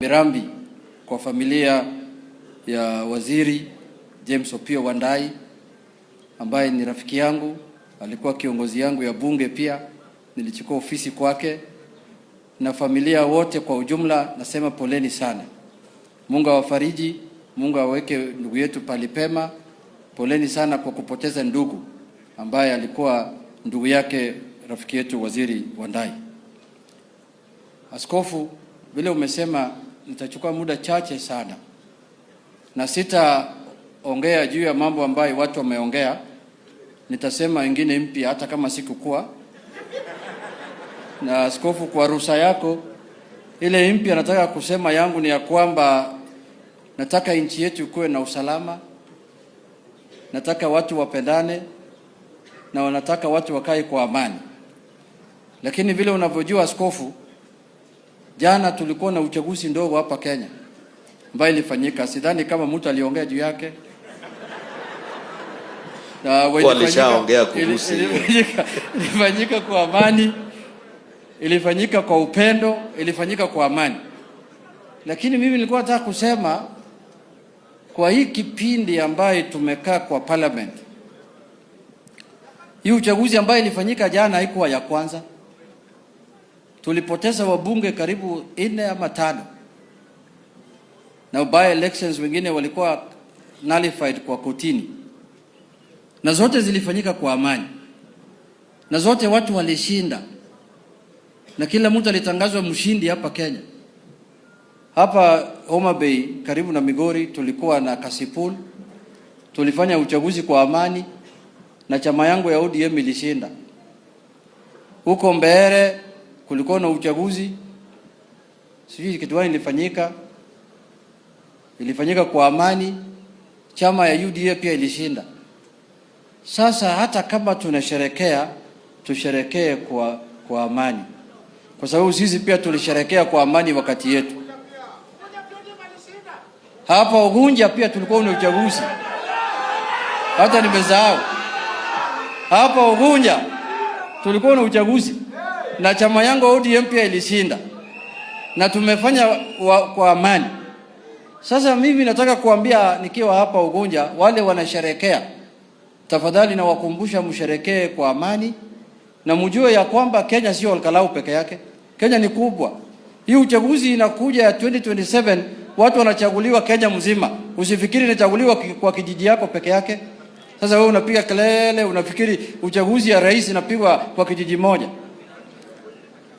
Mirambi kwa familia ya Waziri James Opiyo Wandayi ambaye ni rafiki yangu, alikuwa kiongozi yangu ya bunge pia, nilichukua ofisi kwake, na familia wote kwa ujumla nasema poleni sana. Mungu awafariji, Mungu aweke ndugu yetu palipema. Poleni sana kwa kupoteza ndugu ambaye alikuwa ndugu yake rafiki yetu Waziri Wandayi. Askofu, vile umesema nitachukua muda chache sana na sitaongea juu ya mambo ambayo watu wameongea. Nitasema wengine mpya hata kama sikukuwa. Na askofu, kwa ruhusa yako, ile mpya nataka kusema yangu ni ya kwamba nataka nchi yetu ikuwe na usalama, nataka watu wapendane, na wanataka watu wakae kwa amani. Lakini vile unavyojua askofu, jana tulikuwa na uchaguzi ndogo hapa Kenya ambayo ilifanyika. Sidhani kama mtu aliongea juu yake. Na walishaongea kuhusu. Ilifanyika kwa amani, ilifanyika kwa upendo, ilifanyika kwa amani. Lakini mimi nilikuwa nataka kusema kwa hii kipindi ambaye tumekaa kwa parliament, hii uchaguzi ambayo ilifanyika jana haikuwa ya kwanza. Tulipoteza wabunge karibu 4 ama 5. Na by elections wengine walikuwa nullified kwa kotini. Na zote zilifanyika kwa amani. Na zote watu walishinda. Na kila mtu alitangazwa mshindi hapa Kenya. Hapa Homa Bay karibu na Migori tulikuwa na Kasipul. Tulifanya uchaguzi kwa amani na chama yangu ya ODM ilishinda. Huko Mbeere kulikuwa na uchaguzi, sijui kitu gani ilifanyika kwa amani, chama ya UDA pia ilishinda. Sasa hata kama tunasherekea, tusherekee kwa amani, kwa sababu sisi pia tulisherekea kwa amani wakati yetu. Hapa Ugunja pia tulikuwa na uchaguzi, hata nimesahau. Hapa Ugunja tulikuwa na uchaguzi na chama yangu ODM pia ilishinda, na tumefanya kwa amani. Sasa mimi nataka kuambia nikiwa hapa Ugunja, wale wanasherekea, tafadhali na wakumbusha msherekee kwa amani, na mjue ya kwamba Kenya sio Olkalau peke yake. Kenya ni kubwa. Hii uchaguzi inakuja ya 2027, watu wanachaguliwa Kenya mzima. Usifikiri inachaguliwa kwa kijiji yako peke yake. Sasa wewe unapiga kelele, unafikiri uchaguzi ya rais inapigwa kwa kijiji moja.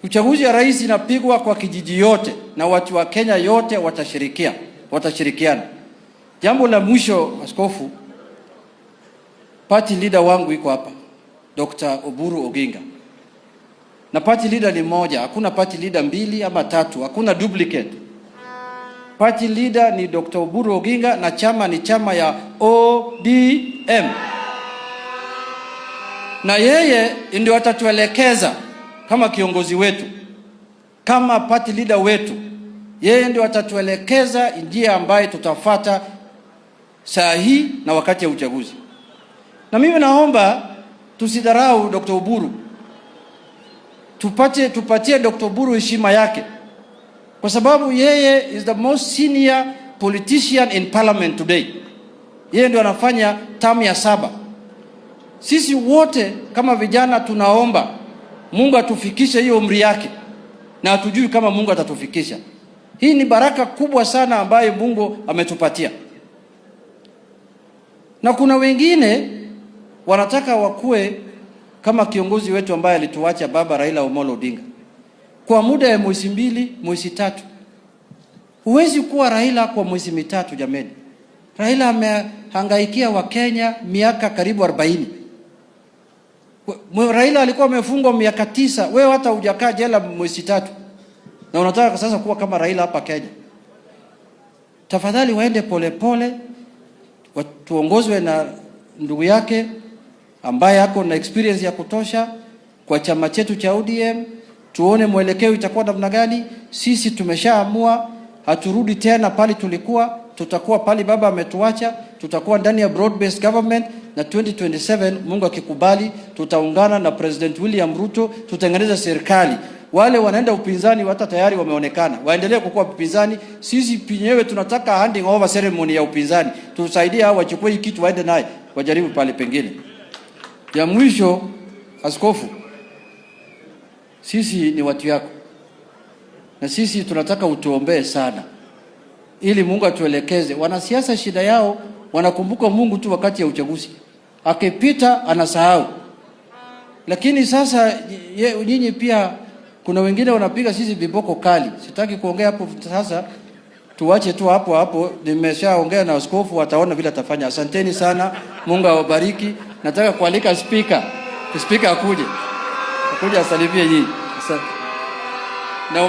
Uchaguzi ya rais inapigwa kwa kijiji yote, na watu wa Kenya yote watashirikiana. Jambo la mwisho askofu, party leader wangu iko hapa, Dr. Oburu Oginga. Na party leader ni moja, hakuna party leader 2 ama 3, hakuna duplicate. Party leader ni Dr. Oburu Oginga na chama ni chama ya ODM. Na yeye ndio atatuelekeza kama kiongozi wetu, kama party leader wetu. Yeye ndio atatuelekeza njia ambayo tutafuata saa hii na wakati ya uchaguzi. Na mimi naomba tusidharau Dr. Oburu. Tupatie Dr. Oburu heshima yake, kwa sababu yeye is the most senior politician in parliament today. Yeye ndio anafanya term ya 7. Sisi wote kama vijana tunaomba Mungu atufikishe hiyo umri yake, na hatujui kama Mungu atatufikisha. Hii ni baraka kubwa sana ambayo Mungu ametupatia. Na kuna wengine wanataka wakue kama kiongozi wetu ambaye alituacha baba Raila Omolo Odinga kwa muda ya mwezi 2, mwezi 3. Huwezi kuwa Raila kwa mwezi 3 jameni. Raila amehangaikia wa Kenya miaka karibu 40. Raila alikuwa amefungwa miaka 9. Wewe hata hujakaa jela mwezi 3. Na unataka sasa kuwa kama Raila hapa Kenya. Tafadhali waende polepole, tuongozwe na ndugu yake ambaye ako na experience ya kutosha kwa chama chetu cha ODM. Tuone mwelekeo itakuwa namna gani. Sisi tumeshaamua, haturudi tena pale tulikuwa. Tutakuwa pale baba ametuacha, tutakuwa ndani ya broad based government, na 2027 Mungu akikubali tutaungana na President William Ruto, tutengeneza serikali Wale wanaenda upinzani hata tayari wameonekana, waendelee kukua upinzani. Sisi penyewe tunataka handing over ceremony ya upinzani, tusaidie hao wachukue kitu waende naye wajaribu pale pengine. Ya mwisho, askofu, sisi ni watu yako, na sisi tunataka utuombee sana ili Mungu atuelekeze. Wanasiasa shida yao wanakumbuka Mungu tu wakati ya uchaguzi, akipita anasahau. Lakini sasa nyinyi pia kuna wengine wanapiga sisi viboko kali. Sitaki kuongea hapo sasa, tuache tu hapo hapo. Nimeshaongea na askofu, wataona vile atafanya. Asanteni sana, Mungu awabariki. Nataka kualika speaker akuje asalimie nyinyi. Asante. Na